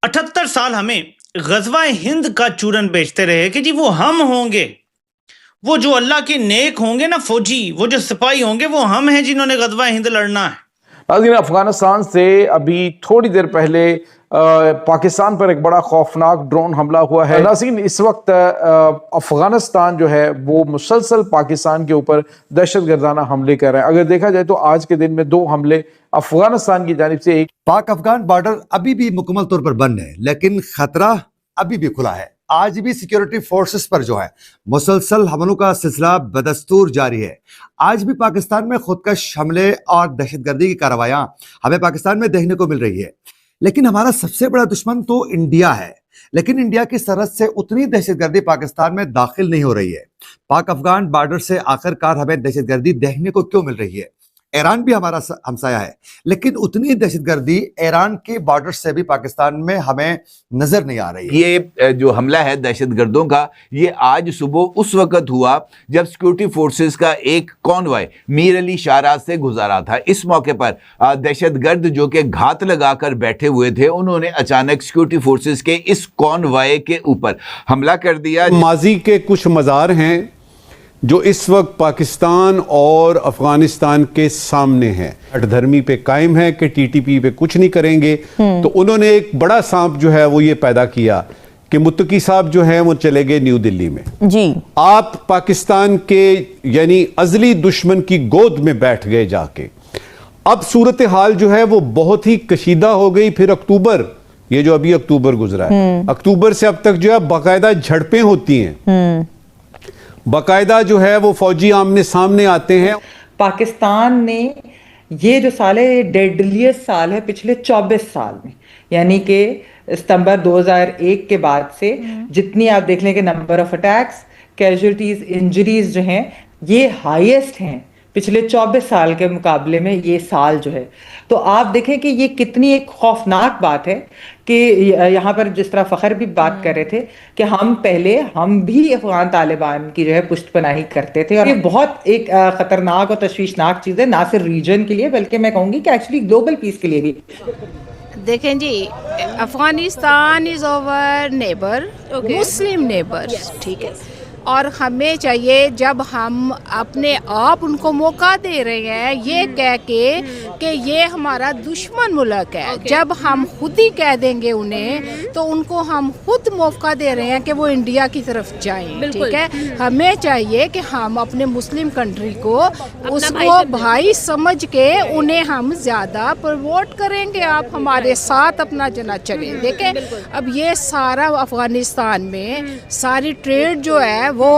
78 साल हमें गजवा हिंद का चूरन बेचते रहे कि जी वो हम होंगे, वो जो अल्लाह के नेक होंगे ना फौजी, वो जो सिपाही होंगे वो हम हैं जिन्होंने गजवा हिंद लड़ना है। नाज़रीन, अफगानिस्तान से अभी थोड़ी देर पहले पाकिस्तान पर एक बड़ा खौफनाक ड्रोन हमला हुआ है। नाज़रीन, इस वक्त अफगानिस्तान जो है वो मुसलसल पाकिस्तान के ऊपर दहशतगर्दाना हमले कर रहा है। अगर देखा जाए तो आज के दिन में 2 हमले अफगानिस्तान की जानिब से। एक पाक अफगान बॉर्डर अभी भी मुकम्मल तौर पर बंद है, लेकिन खतरा अभी भी खुला है। आज भी सिक्योरिटी फोर्सेस पर जो है मुसलसल हमलों का सिलसिला बदस्तूर जारी है। आज भी पाकिस्तान में खुदकश हमले और दहशतगर्दी की कार्रवाइयां हमें पाकिस्तान में देखने को मिल रही है। लेकिन हमारा सबसे बड़ा दुश्मन तो इंडिया है, लेकिन इंडिया की सरहद से उतनी दहशतगर्दी पाकिस्तान में दाखिल नहीं हो रही है। पाक अफगान बॉर्डर से आखिरकार हमें दहशतगर्दी देखने को क्यों मिल रही है? ईरान भी हमारा हमसाया है, लेकिन उतनी दहशतगर्दी ईरान के बॉर्डर से भी पाकिस्तान में हमें नजर नहीं आ रही। ये जो हमला है दहशतगर्दों का, ये आज सुबह उस वक्त हुआ जब सिक्योरिटी फोर्सेस का एक कॉन्वॉय मीर अली शाहराह से गुजारा था। इस मौके पर दहशतगर्द जो कि घात लगाकर बैठे हुए थे, उन्होंने अचानक सिक्योरिटी फोर्सेस के इस कॉन्वॉय के ऊपर हमला कर दिया। माजी के कुछ मज़ार हैं जो इस वक्त पाकिस्तान और अफगानिस्तान के सामने हैं। हठधर्मी पे कायम है कि टीटीपी पे कुछ नहीं करेंगे, तो उन्होंने एक बड़ा सांप जो है वो ये पैदा किया कि मुत्तकी साहब जो है वो चले गए न्यू दिल्ली में। जी आप पाकिस्तान के यानी अजली दुश्मन की गोद में बैठ गए जाके। अब सूरत हाल जो है वो बहुत ही कशीदा हो गई। फिर अक्टूबर, ये जो अभी अक्टूबर गुजरा है, अक्टूबर से अब तक जो है बाकायदा झड़पें होती हैं, बाकायदा जो है वो फौजी आमने सामने आते हैं। पाकिस्तान ने ये जो साल है ये डेडलिएस्ट साल है पिछले 24 साल में, यानी कि सितंबर 2001 के बाद से जितनी आप देख लें कि number of attacks, casualties, injuries जो हैं ये हाईएस्ट हैं पिछले 24 साल के मुकाबले में ये साल जो है। तो आप देखें कि ये कितनी एक खौफनाक बात है कि यहाँ पर जिस तरह फ़खर भी बात कर रहे थे कि हम भी अफगान तालिबान की जो है पुष्टपनाही करते थे, और ये बहुत एक ख़तरनाक और तशवीशनाक चीज़ है, ना सिर्फ रीजन के लिए बल्कि मैं कहूँगी कि एक्चुअली ग्लोबल पीस के लिए भी। देखें जी, Afghanistan is our neighbour, Muslim neighbour, ठीक है, और हमें चाहिए जब हम अपने आप उनको मौका दे रहे हैं ये कह के कि ये हमारा दुश्मन मुल्क है, जब हम खुद ही कह देंगे उन्हें तो उनको हम खुद मौका दे रहे हैं कि वो इंडिया की तरफ जाएं, ठीक है। हमें चाहिए कि हम अपने मुस्लिम कंट्री को उसको भाई समझ के उन्हें हम ज़्यादा प्रमोट करेंगे। आप हमारे साथ अपना जना चलें। देखें, अब ये सारा अफगानिस्तान में सारी ट्रेड जो है वो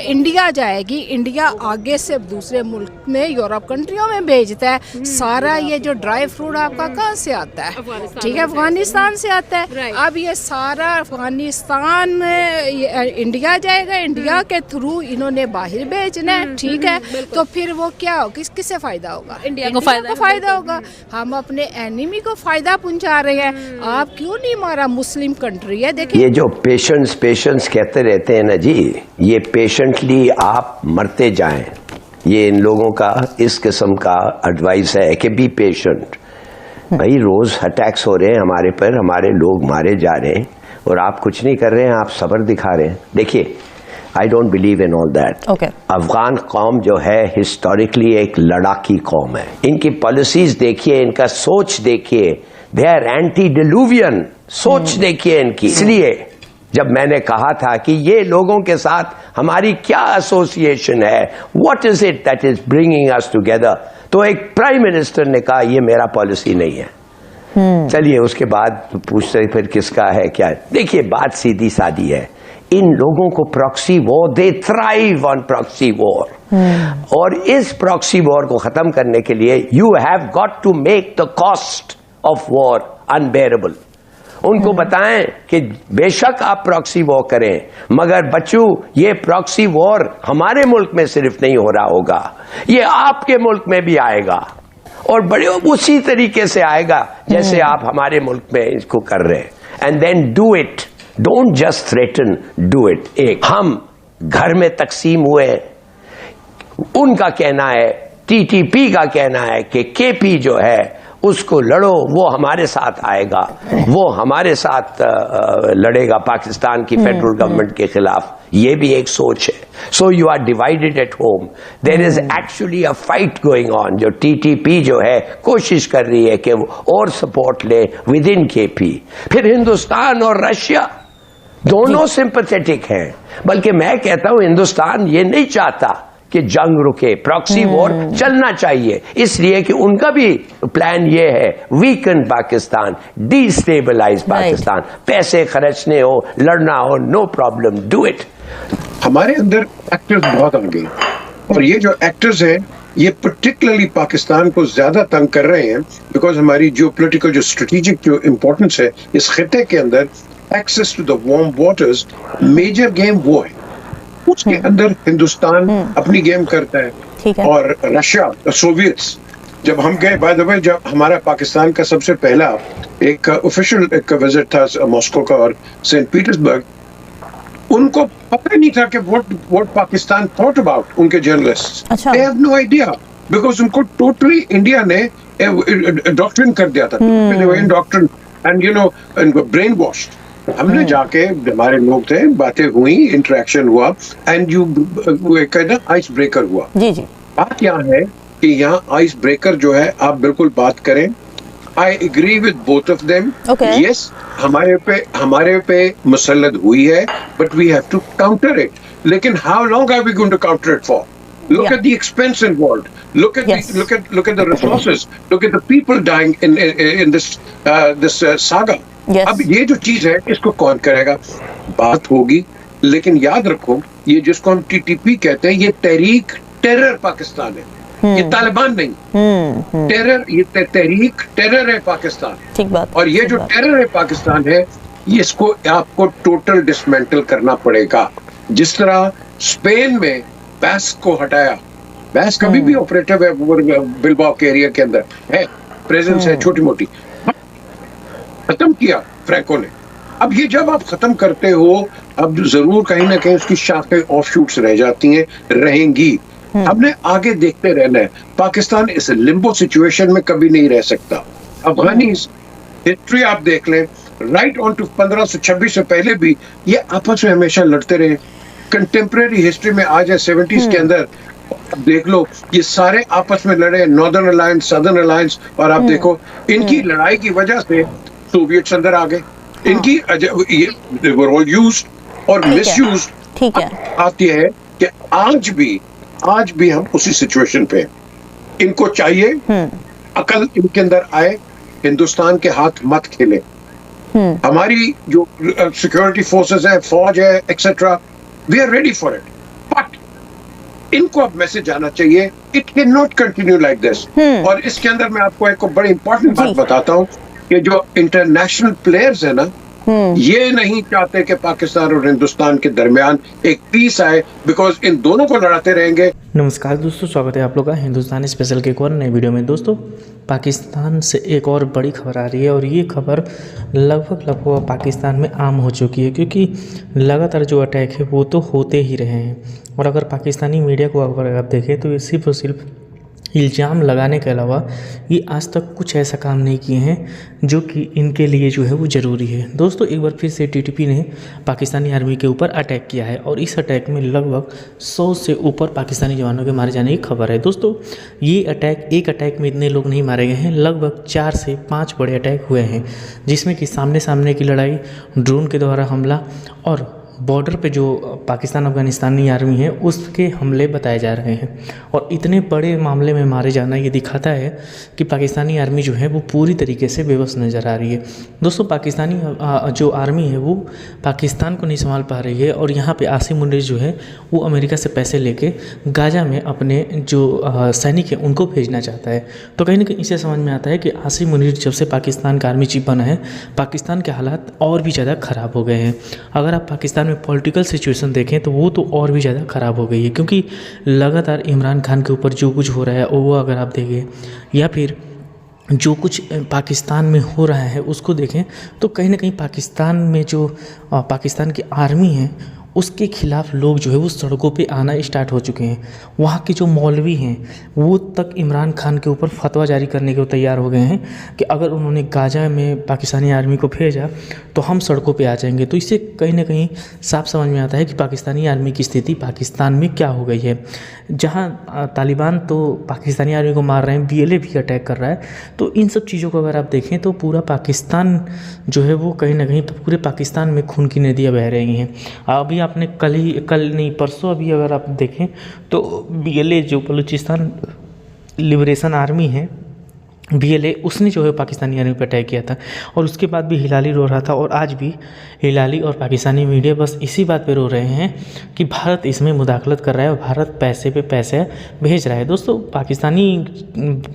इंडिया जाएगी, इंडिया आगे से दूसरे मुल्क में, यूरोप कंट्रियों में भेजता है। सारा ये जो ड्राई फ्रूट आपका कहाँ से आता है? ठीक है, अफगानिस्तान से आता है। अब ये सारा अफगानिस्तान में इंडिया जाएगा, इंडिया के थ्रू इन्होंने बाहर भेजना है, ठीक है। तो फिर वो क्या हो, किससे फायदा होगा? इंडिया को फायदा होगा। हम अपने एनिमी को फायदा पहुंचा रहे हैं। आप क्यों नहीं, हमारा मुस्लिम कंट्री है। देखिए, ये जो पेशेंस कहते रहते हैं ना जी, ये पेशेंटली आप मरते जाएं, ये इन लोगों का इस किस्म का एडवाइस है कि बी पेशेंट। भाई रोज अटैक्स हो रहे हैं हमारे पर, हमारे लोग मारे जा रहे हैं और आप कुछ नहीं कर रहे हैं, आप सब्र दिखा रहे हैं। देखिए, I don't believe in all that. Afghan कौम जो है हिस्टोरिकली एक लड़ाकी कौम है। इनकी पॉलिसीज देखिए, इनका सोच देखिए, दे आर एंटी डिलूवियन सोच देखिए इनकी। इसलिए जब मैंने कहा था कि ये लोगों के साथ हमारी क्या एसोसिएशन है, what is it that is bringing us together, तो एक प्राइम मिनिस्टर ने कहा ये मेरा पॉलिसी नहीं है। चलिए, उसके बाद पूछते फिर किसका है क्या है। देखिए, बात सीधी सादी है, इन लोगों को proxy war, they thrive on proxy war, और इस प्रॉक्सी वॉर को खत्म करने के लिए you have got to make the cost of war unbearable. उनको बताएं कि बेशक आप प्रॉक्सी वॉर करें, मगर बच्चों ये प्रॉक्सी वॉर हमारे मुल्क में सिर्फ नहीं हो रहा होगा, ये आपके मुल्क में भी आएगा, और बड़े उसी तरीके से आएगा जैसे आप हमारे मुल्क में इसको कर रहे हैं। And then do it, don't just threaten, do it. एक हम घर में तकसीम हुए, उनका कहना है, टीटीपी का कहना है कि केपी जो है उसको लड़ो, वो हमारे साथ आएगा, वो हमारे साथ लड़ेगा पाकिस्तान की फेडरल गवर्नमेंट के खिलाफ। ये भी एक सोच है। So you are divided at home. There is actually a fight going on. जो टीटीपी जो है कोशिश कर रही है कि वो और सपोर्ट ले विद इन केपी। फिर हिंदुस्तान और रशिया दोनों सिंपैथेटिक हैं, बल्कि मैं कहता हूं हिंदुस्तान ये नहीं चाहता कि जंग रुके, प्रॉक्सी वॉर चलना चाहिए, इसलिए कि उनका भी प्लान ये है वीकन पाकिस्तान, डिस्टेबलाइज पाकिस्तान, पैसे खर्चने हो, लड़ना हो, नो प्रॉब्लम, डू इट। हमारे अंदर एक्टर्स बहुत आ गए और ये जो एक्टर्स हैं ये पर्टिकुलरली पाकिस्तान को ज्यादा तंग कर रहे हैं, बिकॉज हमारी जियोपॉलिटिकल जो स्ट्रेटेजिक जो इंपॉर्टेंस है इस खिते के अंदर, access to the warm waters, major game वो है। उसके अंदर हिंदुस्तान अपनी गेम करता है और रशिया, सोवियट्स, जब हम गए, बाय द वे, जब हमारा पाकिस्तान का सबसे पहला एक ऑफिशियल एक विजिट था मॉस्को का और सेंट पीटर्सबर्ग, उनको पता नहीं था कि व्हाट पाकिस्तान थॉट अबाउट, उनके journalist they have no idea, because उनको टोटली इंडिया ने डॉक्ट्रिन कर दिया था, doctrine and you know brainwashed. हमने जाके, हमारे लोग थे, बातें हुई, इंटरेक्शन हुआ एंड यू कहना आइस ब्रेकर हुआ। जी जी, बात यहाँ है कि यहाँ आइस ब्रेकर जो है आप बिल्कुल बात करें। I agree with both of them. Yes, हमारे पे मुसल्लत हुई है, but we have to counter it. लेकिन how long are we going to counter it for? Look at the expense involved. Look at the resources. Look at the people dying in this saga. अब ये जो चीज है इसको कौन करेगा? बात होगी, लेकिन याद रखो ये जिसको हम टीटीपी कहते हैं, ये तहरीक टेरर पाकिस्तान है, ये तालिबान नहीं। टेरर, ये तहरीक टेरर है पाकिस्तान। ठीक बात। और ये जो टेरर है पाकिस्तान है, ये इसको आपको टोटल डिसमेंटल करना पड़ेगा। जिस तरह स्पेन में बैस को हटाया, बैस कभी भी ऑपरेटिव है बिलबाओ के एरिया के अंदर है, प्रेजेंस है छोटी मोटी, खत्म किया फ्रैंको ने। अब ये जब आप खत्म करते हो, अब जरूर कहीं ना कहीं उसकी शाखें ऑफशूट्स रह जाती हैं, रहेंगी। हमने आगे देखते रहना है। पाकिस्तान इस लिम्बो सिचुएशन में कभी नहीं रह सकता। अफगानी हिस्ट्री आप देख लें, राइट ऑन टू 1526 से पहले भी ये आपस में हमेशा लड़ते रहे। कंटेम्प्रेरी हिस्ट्री में आज है 70s के अंदर देख लो, ये सारे आपस में लड़े, नॉर्दर्न अलायंस, सदर्न अलायंस, और आप देखो इनकी लड़ाई की वजह से सोवियट्स अंदर आ गए। इनकी ये वर ऑल यूज्ड और मिसयूज्ड। ठीक है, बात यह है कि आज भी हम उसी सिचुएशन पे हैं। इनको चाहिए अकल इनके अंदर आए, हिंदुस्तान के हाथ मत खेले। हमारी जो सिक्योरिटी फोर्सेस है, फौज है, etcetera, we are ready for it, but इनको अब मैसेज आना चाहिए, it can not continue like this. और इसके अंदर मैं आपको एक बड़ी इंपॉर्टेंट बात बताता हूँ कि जो इंटरनेशनल प्लेयर्स है ना, ये नहीं चाहते कि पाकिस्तान और हिंदुस्तान के दरमियान एक पीस आए, बिकॉज इन दोनों को लड़ाते रहेंगे। नमस्कार दोस्तों, स्वागत है आप लोग का हिंदुस्तान स्पेशल के एक और नए वीडियो में। दोस्तों, पाकिस्तान से एक और बड़ी खबर आ रही है और ये खबर लगभग पाकिस्तान में आम हो चुकी है, क्योंकि लगातार जो अटैक है वो तो होते ही रहे हैं। और अगर पाकिस्तानी मीडिया को अगर आप देखें तो ये सिर्फ और सिर्फ इल्ज़ाम लगाने के अलावा ये आज तक कुछ ऐसा काम नहीं किए हैं जो कि इनके लिए जो है वो ज़रूरी है। दोस्तों, एक बार फिर से टीटीपी ने पाकिस्तानी आर्मी के ऊपर अटैक किया है और इस अटैक में लगभग 100 से ऊपर पाकिस्तानी जवानों के मारे जाने की खबर है। दोस्तों, ये अटैक, एक अटैक में इतने लोग नहीं मारे गए हैं, लगभग 4 से 5 बड़े अटैक हुए हैं, जिसमें कि सामने सामने की लड़ाई, ड्रोन के द्वारा हमला और बॉर्डर पे जो पाकिस्तान अफगानिस्तानी आर्मी है उसके हमले बताए जा रहे हैं। और इतने बड़े मामले में मारे जाना ये दिखाता है कि पाकिस्तानी आर्मी जो है वो पूरी तरीके से बेबस नज़र आ रही है। दोस्तों, पाकिस्तानी जो आर्मी है वो पाकिस्तान को नहीं संभाल पा रही है और यहाँ पे आसिम मुनीर जो है वो अमेरिका से पैसे लेके गाजा में अपने जो सैनिक हैं उनको भेजना चाहता है। तो कहीं ना कहीं इसे समझ में आता है कि आसिम मुनीर जब से पाकिस्तान का आर्मी चीफ बना है, पाकिस्तान के हालात और भी ज़्यादा ख़राब हो गए हैं। अगर आप पाकिस्तान में पॉलिटिकल सिचुएशन देखें तो वो तो और भी ज़्यादा ख़राब हो गई है, क्योंकि लगातार इमरान खान के ऊपर जो कुछ हो रहा है वो अगर आप देखें, या फिर जो कुछ पाकिस्तान में हो रहा है उसको देखें, तो कहीं ना कहीं पाकिस्तान में जो पाकिस्तान की आर्मी है उसके खिलाफ लोग जो है वो सड़कों पे आना स्टार्ट हो चुके हैं। वहाँ के जो मौलवी हैं वो तक इमरान खान के ऊपर फतवा जारी करने के तैयार हो गए हैं कि अगर उन्होंने गाजा में पाकिस्तानी आर्मी को भेजा तो हम सड़कों पे आ जाएंगे। तो इससे कहीं ना कहीं साफ समझ में आता है कि पाकिस्तानी आर्मी की स्थिति पाकिस्तान में क्या हो गई है। जहाँ तालिबान तो पाकिस्तानी आर्मी को मार रहे हैं, BLA भी अटैक कर रहा है। तो इन सब चीज़ों को अगर आप देखें तो पूरा पाकिस्तान जो है वो कहीं ना कहीं पूरे पाकिस्तान में खून की नदियाँ बह रही हैं। अभी आपने कल नहीं परसों अभी अगर आप देखें तो BLA जो बलूचिस्तान लिबरेशन आर्मी है, BLA, उसने जो है पाकिस्तानी आर्मी पर अटैक किया था और उसके बाद भी हिलाली रो रहा था। और आज भी हिलाली और पाकिस्तानी मीडिया बस इसी बात पे रो रहे हैं कि भारत इसमें मुदाखलत कर रहा है और भारत पैसे पे पैसे भेज रहा है। दोस्तों, पाकिस्तानी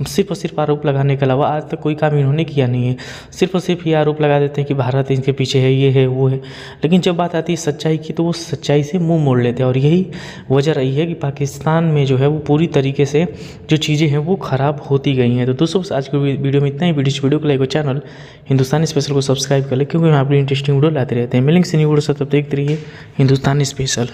सिर्फ और सिर्फ आरोप लगाने के अलावा आज तक कोई काम इन्होंने किया नहीं है। सिर्फ और सिर्फ ये आरोप लगा देते हैं कि भारत इनके पीछे है, ये है, वो है। लेकिन जब बात आती है सच्चाई की तो वो सच्चाई से मुँह मोड़ लेते हैं। और यही वजह रही है कि पाकिस्तान में जो है वो पूरी तरीके से जो चीज़ें हैं वो ख़राब होती गई हैं। तो दोस्तों, आज की वीडियो में इतना ही। वीडियो को लाइक और चैनल हिंदुस्तानी स्पेशल को सब्सक्राइब कर ले, क्योंकि हम अपनी इंटरेस्टिंग वीडियो लाते रहते हैं। मिलेंगे न्यू वीडियो से, तब तक देखते रहिए हिंदुस्तानी स्पेशल।